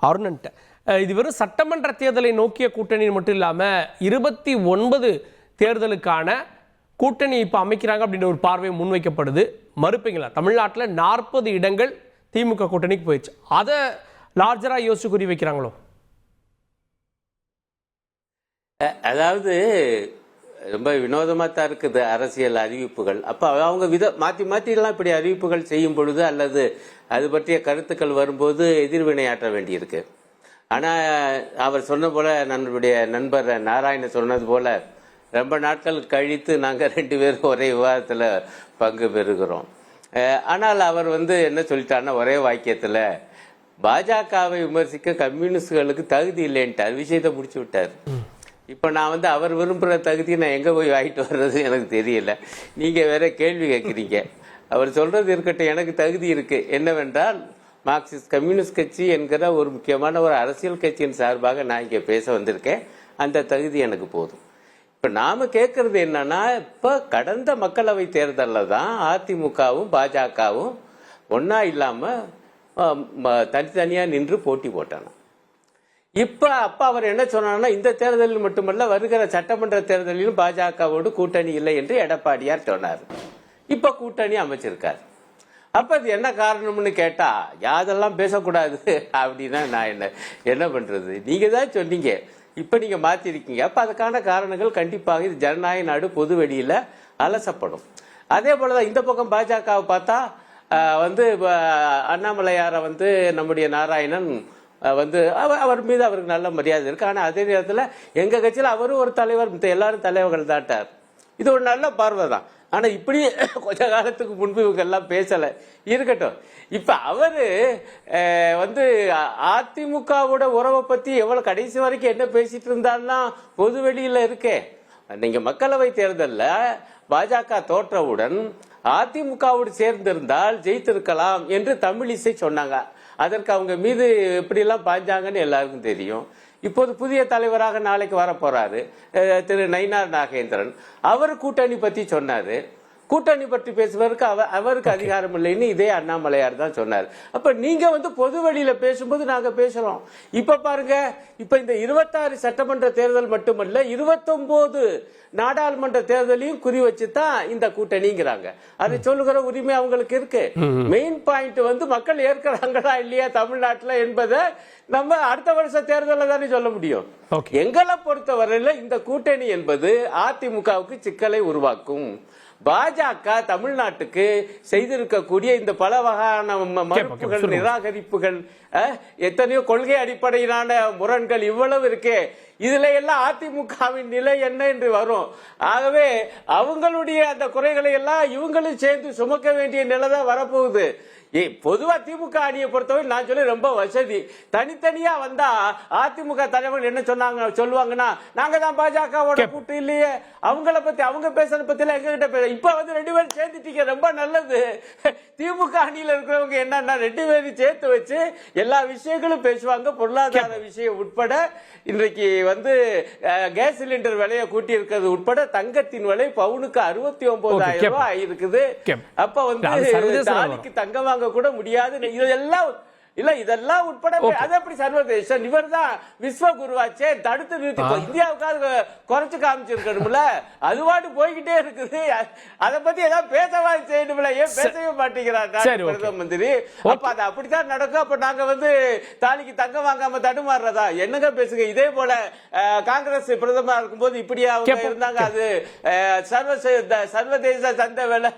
அருணன்ட்ட இது வெறும் சட்டமன்ற தேர்தலை நோக்கிய கூட்டணி மட்டும் இல்லாமல் 29 தேர்தலுக்கான கூட்டணி இப்போ அமைக்கிறாங்க அப்படின்ற ஒரு பார்வை முன்வைக்கப்படுது. மறுப்பீங்களா? தமிழ்நாட்டில் 40 இடங்கள் திமுக கூட்டணிக்கு போயிடுச்சு, அதை லார்ஜராக யோசிச்சு குறி வைக்கிறாங்களோ? அதாவது ரொம்ப வினோதமாக தான் இருக்குது அரசியல் அறிவிப்புகள். அப்போ அவங்க மாற்றிலாம் இப்படி அறிவிப்புகள் செய்யும் பொழுது அல்லது அது பற்றிய கருத்துக்கள் வரும்போது எதிர்வினையாற்ற வேண்டியிருக்கு. ஆனால் அவர் சொன்ன போல நம்மளுடைய நண்பர் நாராயணன் சொன்னது போல ரொம்ப நாட்கள் கழித்து நாங்கள் 2 பேரும் ஒரே விவாதத்தில் பங்கு பெறுகிறோம். ஆனால் அவர் என்ன சொல்லிட்டாருன்னா ஒரே வாக்கியத்தில் பாஜகவை விமர்சிக்க கம்யூனிஸ்டுகளுக்கு தகுதி இல்லைன்ட்டார், விஷயத்தை முடிச்சு விட்டார். இப்போ நான் அவர் விரும்புகிற தகுதியை நான் எங்கே போய் வாங்கிட்டு வர்றது எனக்கு தெரியல. நீங்கள் வேற கேள்வி கேட்குறீங்க. அவர் சொல்றது இருக்கட்டும், எனக்கு தகுதி இருக்கு. என்னவென்றால் மார்க்சிஸ்ட் கம்யூனிஸ்ட் கட்சி என்கிற ஒரு முக்கியமான ஒரு அரசியல் கட்சியின் சார்பாக நான் இங்கே பேச வந்திருக்கேன். அந்த தகுதி எனக்கு போதும். இப்போ நாம கேட்கறது என்னன்னா, இப்போ கடந்த மக்களவை தேர்தலில் தான் அதிமுகவும் பாஜகவும் ஒன்னா இல்லாமல் தனித்தனியாக நின்று போட்டி போட்டாங்க. அப்ப அவர் என்ன சொன்னார்னா, இந்த தேர்தலில் மட்டுமல்ல வருகிற சட்டமன்ற தேர்தலிலும் பாஜகவோடு கூட்டணி இல்லை என்று எடப்பாடியார் சொன்னார். இப்ப கூட்டணி அமைச்சிருக்காரு. அப்ப அது என்ன காரணம்னு கேட்டா, யாதெல்லாம் பேசக்கூடாது அப்படின்னா நான் என்ன பண்றது? நீங்க தான் சொன்னீங்க, இப்ப நீங்க மாத்திருக்கீங்க. அப்ப அதுக்கான காரணங்கள் கண்டிப்பாக இது ஜனநாயக நாடு, பொது வெளியில அலசப்படும். அதே போலதான் இந்த பக்கம் பாஜகவை பார்த்தா அண்ணாமலையார நம்முடைய நாராயணன் அவர் மீது அவருக்கு நல்ல மரியாதை இருக்கு. ஆனா அதே நேரத்தில் எங்க கட்சியில் அவரும் ஒரு தலைவர், எல்லாரும் தலைவர்கள் தாட்டார். இது ஒரு நல்ல பார்வை தான். ஆனா இப்படி கொஞ்ச காலத்துக்கு முன்பு இவங்க எல்லாம் பேசல, இருக்கட்டும். இப்ப அவரு அதிமுகவோட உறவை பத்தி எவ்வளவு கடைசி வரைக்கும் என்ன பேசிட்டு இருந்தாருன்னா பொது வெளியில இருக்கே. நீங்க மக்களவை தேர்தலில் பாஜக தோற்றவுடன் அதிமுகவோடு சேர்ந்திருந்தால் ஜெயித்திருக்கலாம் என்று தமிழிசை சொன்னாங்க. அதற்கு அவங்க மீது எப்படிலாம் பாஞ்சாங்கன்னு எல்லாருக்கும் தெரியும். இப்போது புதிய தலைவராக நாளைக்கு வர போறாரு திரு நயினார் நாகேந்திரன். அவர் கூட்டணி பத்தி சொன்னாரு. கூட்டணி பற்றி பேசுவதற்கு அவருக்கு அதிகாரம் இல்லைன்னு இதே அண்ணாமலையார் தான் சொன்னார். அப்ப நீங்க பொது வழியில பேசும்போது நாங்க பேசுறோம். இப்ப பாருங்க, இப்ப இந்த 26 சட்டமன்ற தேர்தல் மட்டுமல்ல 29 நாடாளுமன்ற தேர்தலையும் குறி வச்சுதான் இந்த கூட்டணிங்கிறாங்க. அதை சொல்லுகிற உரிமை அவங்களுக்கு இருக்கு. மெயின் பாயிண்ட் மக்கள் ஏற்கிறாங்களா இல்லையா தமிழ்நாட்டில் என்பதை நம்ம அடுத்த வருஷ தேர்தலில் தானே சொல்ல முடியும். எங்களை பொறுத்தவரையில இந்த கூட்டணி என்பது அதிமுகவுக்கு சிக்கலை உருவாக்கும். பாஜக தமிழ்நாட்டுக்கு செய்திருக்கக்கூடிய இந்த பல வகையான மறுப்புகள், நிராகரிப்புகள், எத்தனையோ கொள்கை அடிப்படையிலான முரண்கள் இவ்வளவு இருக்கே, இதுல எல்லாம் அதிமுகவின் நிலை என்ன என்று வரும். ஆகவே அவங்களுடைய அந்த குறைகளை எல்லாம் இவங்களும் சேர்ந்து சுமக்க வேண்டிய நிலை தான் வரப்போகுது. பொதுவா திமுக அணியை பொறுத்தவரை நான் சொல்லி ரொம்ப வசதி. தனித்தனியா வந்தா அதிமுக தலைவர்கள் என்ன சொல்லுவாங்கன்னா, நாங்க தான் பாஜகவோட கூட்டு இல்லையே, அவங்கள பத்தி அவங்க பேசுறத பத்தி எல்லாம் எங்ககிட்ட பேச. இப்ப 2 பேரும் சேர்த்துட்டீங்க, ரொம்ப நல்லது. திமுக அணியில இருக்கிறவங்க என்னன்னா 2 பேரும் சேர்த்து வச்சு எல்லா விஷயங்களும் பேசுவாங்க. பொருளாதார விஷயம் உட்பட, இன்றைக்கு கேஸ் சிலிண்டர் விலையை கூட்டி இருக்கிறது உட்பட, தங்கத்தின் விலை பவுனுக்கு 69,000 ரூபாய் இருக்குது. அப்ப தாலிக்கு தங்கம் வாங்க கூட முடியாது. இதெல்லாம் உட்பட அது எப்படி சர்வதேசம்? இவர் தான் விஸ்வகுருவாச்சே, தடுத்து நிறுத்தி இந்தியாவுக்காக குறைச்சு காமிச்சிருக்கணும்ல. அதுவாட்டு போய்கிட்டே இருக்குது. அதை பத்தி ஏதாவது பேசவா செய்யணும்ல, ஏன் பேசவே மாட்டேங்கிறார் பிரதம மந்திரி? அப்ப அது அப்படித்தான் நடக்கும். அப்ப நாங்க தாலிக்கு தங்கம் வாங்காம தடுமாறுறதா? என்னங்க பேசுங்க. இதே போல காங்கிரஸ் பிரதமர் இருக்கும்போது இப்படியா அவங்க இருந்தாங்க? அது சர்வதேச சந்தை வேலை,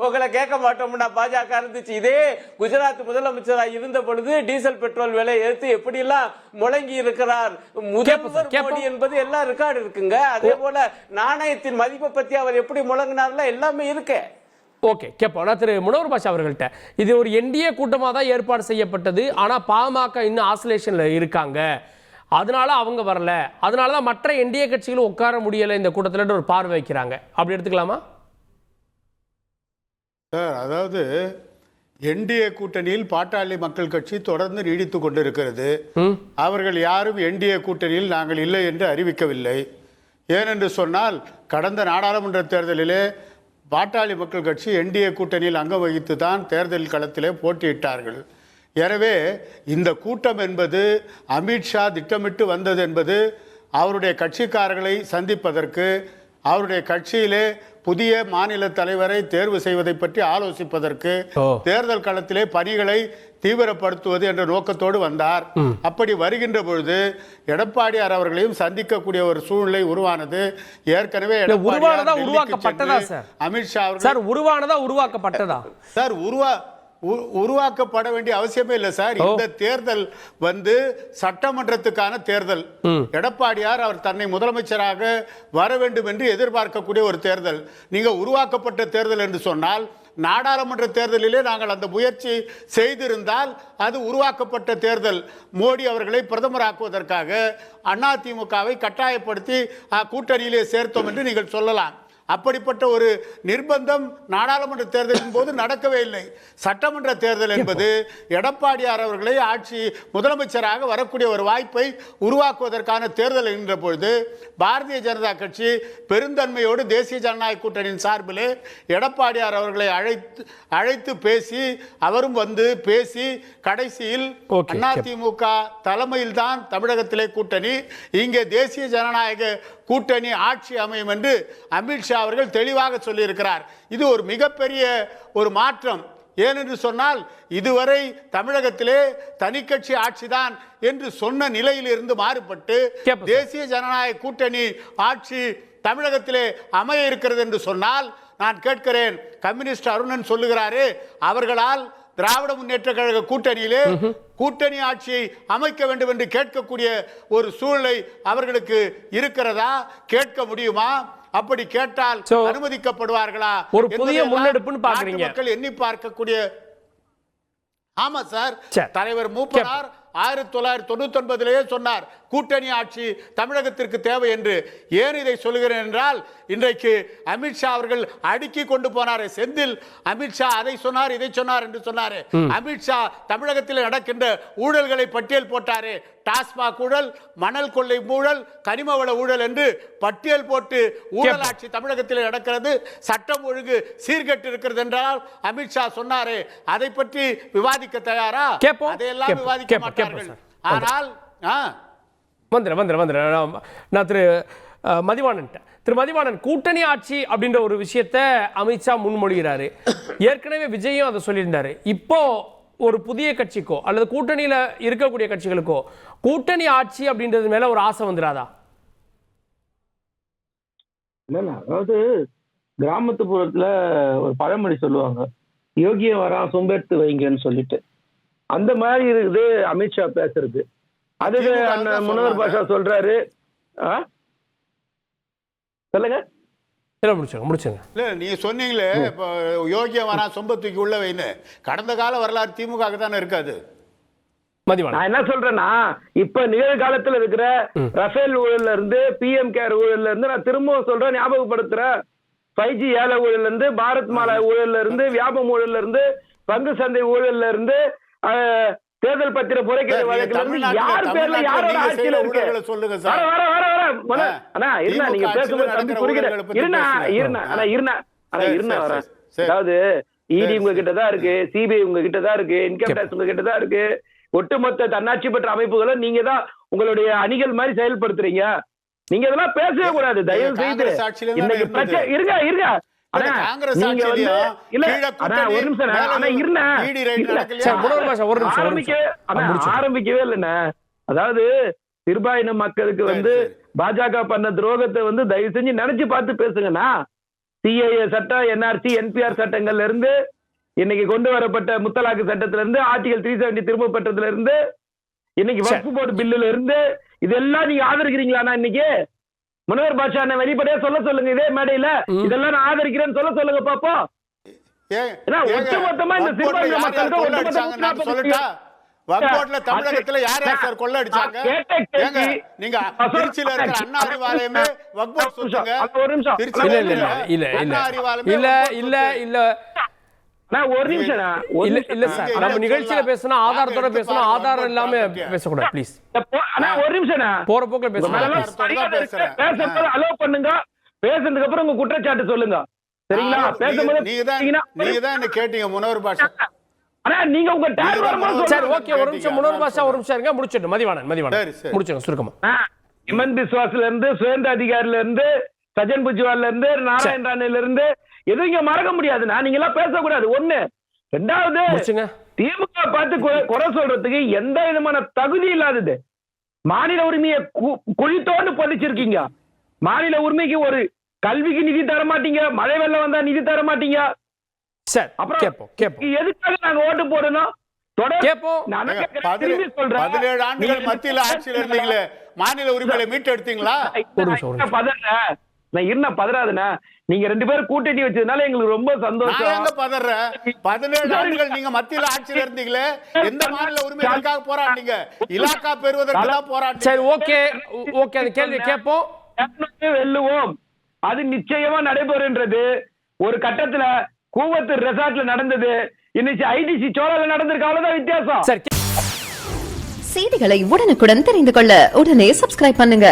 உங்களை கேட்க மாட்டோம்னா பாஜக இருந்துச்சு. இதே குஜராத் முதலமைச்சராக இருந்த பொழுது டீசல் பெட்ரோல் விலை ஏற்றி எப்படி எல்லாம் முழங்கி இருக்கிறார் முதல்வர் மோடி என்பது எல்லாம் ரெக்கார்டு இருக்குங்க. அதே போல நாணயத்தின் மதிப்பை பத்தி அவர் எப்படி முழங்கினார்ல எல்லாமே இருக்கு. ஓகே, கேட்போம் திரு முனவர் பாஷா அவர்கள்ட்ட. இது ஒரு என்டிஏ கூட்டமாக தான் ஏற்பாடு செய்யப்பட்டது. ஆனா பாமக இன்னும் ஆசோலேஷன்ல இருக்காங்க, அதனால அவங்க வரல, அதனாலதான் மற்ற என்டிஏ கட்சிகளும் உட்கார முடியல இந்த கூட்டத்தில் ஒரு பார்வை வைக்கிறாங்க. அப்படி எடுத்துக்கலாமா சார்? அதாவது என்டிஏ கூட்டணியில் பாட்டாளி மக்கள் கட்சி தொடர்ந்து நீடித்துக் கொண்டிருக்கிறது. அவர்கள் யாரும் என்டிஏ கூட்டணியில் நாங்கள் இல்லை என்று அறிவிக்கவில்லை. ஏனென்று சொன்னால் கடந்த நாடாளுமன்ற தேர்தலிலே பாட்டாளி மக்கள் கட்சி என்டிஏ கூட்டணியில் அங்கம் வகித்து தான் தேர்தல் களத்திலே போட்டியிட்டார்கள். எனவே இந்த கூட்டம் என்பது அமித்ஷா திட்டமிட்டு வந்தது என்பது அவருடைய கட்சிக்காரர்களை சந்திப்பதற்கு, அவருடைய கட்சியிலே புதிய மாநில தலைவரை தேர்வு செய்வதை பற்றி ஆலோசிப்பதற்கு, தேர்தல் களத்திலே பணிகளை தீவிரப்படுத்துவது என்ற நோக்கத்தோடு வந்தார். அப்படி வருகின்ற பொழுது எடப்பாடியார் அவர்களையும் சந்திக்கக்கூடிய ஒரு சூழ்நிலை உருவானது. ஏற்கனவே உருவாக்கப்பட்டதா சார்? அமித்ஷா அவர்கள் உருவாக்கப்பட்டதா சார்? உருவாக்கப்பட வேண்டிய அவசியமே இல்லை சார். இந்த தேர்தல் வந்து சட்டமன்றத்துக்கான தேர்தல். எடப்பாடியார் அவர் தன்னை முதலமைச்சராக வர வேண்டும் என்று எதிர்பார்க்கக்கூடிய ஒரு தேர்தல். நீங்க உருவாக்கப்பட்ட தேர்தல் என்று சொன்னால், நாடாளுமன்ற தேர்தலிலே நாங்கள் அந்த முயற்சி செய்திருந்தால் அது உருவாக்கப்பட்ட தேர்தல். மோடி அவர்களை பிரதமராக்குவதற்காக அதிமுகவை கட்டாயப்படுத்தி கூட்டணியிலே சேர்த்தோம் என்று நீங்கள் சொல்லலாம். அப்படிப்பட்ட ஒரு நிர்பந்தம் நாடாளுமன்ற தேர்தலின் போது நடக்கவே இல்லை. சட்டமன்ற தேர்தல் என்பது எடப்பாடியார் அவர்களை முதலமைச்சராக வரக்கூடிய ஒரு வாய்ப்பை உருவாக்குவதற்கான தேர்தல் என்கின்ற பொழுது பாரதிய ஜனதா கட்சி பெருந்தன்மையோடு தேசிய ஜனநாயக கூட்டணியின் சார்பிலே எடப்பாடியார் அவர்களை அழைத்து பேசி, அவரும் வந்து பேசி, கடைசியில் அதிமுக தலைமையில் தான் தமிழகத்திலே கூட்டணி, இங்கே தேசிய ஜனநாயக கூட்டணி ஆட்சி அமையும் என்று அமித்ஷா அவர்கள் தெளிவாக சொல்லியிருக்கிறார். இது ஒரு மிகப்பெரிய ஒரு மாற்றம். ஏனென்று சொன்னால், இதுவரை தமிழகத்திலே தனி கட்சி ஆட்சிதான் என்று சொன்ன நிலையில் இருந்து மாறுபட்டு தேசிய ஜனநாயக கூட்டணி ஆட்சி தமிழகத்திலே அமைய இருக்கிறது என்று சொன்னால், நான் கேட்கிறேன், கம்யூனிஸ்ட் அருணன் சொல்லுகிறாரே, அவர்களால் திராவிட முன்னேற்ற கழக கூட்டணியிலே கூட்டணி ஆட்சியை அமைக்க வேண்டும் என்று கேட்கக்கூடிய ஒரு சூழ்நிலை அவர்களுக்கு இருக்கிறதா? கேட்க முடியுமா? அப்படி கேட்டால் அனுமதிக்கப்படுவார்களா? ஒரு புதிய முன்னெடுப்புன்னு பாக்குறீங்க. மக்கள் எண்ணி பார்க்கக்கூடிய. ஆமா சார், தலைவர் மூப்பனார் 1999 சொன்னார் கூட்டணி ஆட்சி தமிழகத்திற்கு தேவை என்று. ஏன் இதை சொல்கிறேன் என்றால், இன்றைக்கு அமித்ஷா அவர்கள் அடுக்கி கொண்டு போனார் செந்தில். அமித்ஷா அதை சொன்னார், இதை சொன்னார் என்று சொன்னார். அமித்ஷா தமிழகத்தில் நடக்கின்ற ஊழல்களை பட்டியல் போட்டாரே, டாஸ்மாக் ஊழல், மணல் கொள்ளை ஊழல், கனிம வள ஊழல் என்று பட்டியல் போட்டு ஊழல் ஆட்சி தமிழகத்தில் நடக்கிறது, சட்டம் ஒழுங்கு சீர்கெட்டு இருக்கிறது என்றால் அமித்ஷா சொன்னாரே, அதை பற்றி விவாதிக்க தயாரா? அதையெல்லாம் விவாதிக்க மாட்டார்கள். ஆனால் நான் திரு மதிவாணன் கூட்டணி ஆட்சி அப்படின்ற ஒரு விஷயத்தை அமித்ஷா முன்மொழிகிறாரு. ஏற்கனவே விஜயும் அதை சொல்லியிருந்தாரு. இப்போ ஒரு புதிய கட்சிக்கோ அல்லது கூட்டணியில இருக்கக்கூடிய கட்சிகளுக்கோ கூட்டணி ஆட்சி அப்படின்றது மேல ஒரு ஆசை வந்துடாதா? அதாவது கிராமத்துப்புறத்துல ஒரு பழமொழி சொல்லுவாங்க, யோகிய வரான் சொம்பெடுத்து வைங்கன்னு சொல்லிட்டு. அந்த மாதிரி இருக்குது அமித்ஷா பேசுறது. அது முனவர் பாஷா சொல்றாரு. சொல்லுங்க. நீங்க சொன்னீங்களே யோகிய வரா சொம்ப தூக்கி உள்ள வைன்னு, கடந்த கால வரலாறு திமுக தானே இருக்காது. நான் என்ன சொல்றேன்னா, இப்ப நிகழ்காலத்தில் இருக்கிற ரஃபேல் ஊழல்ல இருந்து, பிஎம் கேர் ஊழல்ல இருந்து, நான் திரும்பவும் சொல்றேன், ஞாபகப்படுத்துறேன், 5G ஏல ஊழல்ல இருந்து, பாரத் மாலா ஊழல்ல இருந்து, வியாபம் ஊழல்ல இருந்து, பங்கு சந்தை ஊழல்ல இருந்து, தேர்தல் பத்திர முறைகேடு வழக்குல இருந்து, யார் பேர்ல யாரோட ஆட்சியில இருக்கு சொல்லுங்க சார். நீங்க பேசும்போது தம்பி புரிகிறேன். அதாவது இடி உங்க கிட்டதான் இருக்கு, சிபிஐ உங்க கிட்டதான் இருக்கு, இன்கம் டாக்ஸ் உங்க கிட்டதான் இருக்கு. ஒட்டுமொத்த தன்னாட்சி பெற்ற அமைப்புகளை நீங்க தான் உங்களுடைய அணிகள் மாதிரி செயல்படுத்துறீங்க. நீங்க இதெல்லாம் பேசவே கூடாது, தயவு செய்து. இன்னைக்கு பிரச்சனை இருங்க. ஆரம்பிக்கவே இல்லைண்ணா. அதாவது சிறுபாயின மக்களுக்கு வந்து பாஜக பண்ண துரோகத்தை வந்து தயவு செஞ்சு நினைச்சு பார்த்து பேசுங்கண்ணா. சிஏஏ சட்டம், என்ஆர்சி, என்பிஆர் சட்டங்கள்ல இருந்து, இன்னைக்கு கொண்டு வரப்பட்ட முத்தலாக்கு சட்டத்துல இருந்து, ஆர்டிகல் 370 திரும்ப பெற்றதுல இருந்து, இன்னைக்கு வக்ஃப் போர்டு பில்லுல இருந்து, இதெல்லாம் நீங்க ஆதரிக்கிறீங்களா? இன்னைக்கு முனவர் பாஷா வெளிப்படையா சொல்ல சொல்லுங்க, இதே மேடையில இதெல்லாம் நான் ஆதரிக்கிறேன்னு சொல்ல சொல்லுங்க பாப்போம். ஒட்டுமொத்தமா இந்த சிறுபான்மை மக்களுக்கு தமிழகத்துல யார் யார் சார் கொள்ள அடிச்சாங்க? நீங்க திருச்சியில இருக்கிற அண்ணா அறிவாலயமே வக்ஃப் சொல்லுங்க. ஒரு நிமிஷம் இல்ல சார், நம்ம நிகழ்ச்சியில பேசணும், ஆதாரத்தோட பேசணும், ஆதாரம் இல்லாம பேசக்கூடாது ப்ளீஸ். ஒரு நிமிஷம் போற போக்குல பேசணும். அலோ பண்ணுங்க, பேசுறதுக்கு அப்புறம் உங்க குற்றச்சாட்டு சொல்லுங்க, சரிங்களா? நீங்க தான் என்ன கேட்டீங்க முனவர் பாஷா? ஆனா நீங்க உங்க டேக் வரும்போது சரி ஓகே ஒரு நிமிஷம் முனவர் பாஷா ஒரு நிமிஷம் இருங்க முடிச்சிட்டு மதிவாணன் சரி, சரி. முடிச்சுங்க சுருக்கமா ஹிமந்த் பிஸ்வாஸ்ல இருந்து சுவேந்த அதிகாரில இருந்து சஜன் புஜ்வால்ல இருந்து நாராயண் ராணில இருந்து எதுவும் இங்க மறக்க முடியாதுண்ணா நீங்க எல்லாம் பேசக்கூடாது. ஒண்ணு. ரெண்டாவது முடிச்சுங்க. திமுக பார்த்து குறை சொல்றதுக்கு எந்த விதமான தகுதி இல்லாதது. மாநில உரிமையை குழித்தோண்டு பொதிச்சிருக்கீங்க. மாநில உரிமைக்கு ஒரு கல்விக்கு நிதி தர மாட்டீங்க, மழை வெள்ளம் வந்தா நிதி தர மாட்டீங்க. சரி அப்புறம் கேப்போம் எதுக்காக நாங்க ஓட்டு போடணும்? கேப்போம். 17 ஆண்டுகள் மத்தியில் ஆட்சியில் இருந்தீங்களே, மாநில உரிமையை மீட்டு எடுத்தீங்களா? நான் பதறாதுண்ணா. நீங்க 2 பேரும் கூட்டணி வச்சதுனால எங்களுக்கு ரொம்ப சந்தோஷம். 17 ஆண்டுகள் நீங்க மத்தியில் ஆட்சியில் இருந்தீங்களே, எந்த மாநில உரிமைகளுக்காக போராடினீங்க? இலாக்கா பெறுவதற்கு தான் போராடினீங்க. சரி ஓகே அந்த கேள்வி கேட்போம். வெல்லுவோம், அது நிச்சயமா நடைபெறுன்றது. ஒரு கட்டத்துல கூவத்து ரெசார்ட்ல நடந்தது, இன்னைக்கு ஐடிசி சோழல நடந்திருக்கு. அவ்வளவுதான் வித்தியாசம். சரி செய்திகளை உடனுக்குடன் தெரிந்து கொள்ள உடனே சப்ஸ்கிரைப் பண்ணுங்க.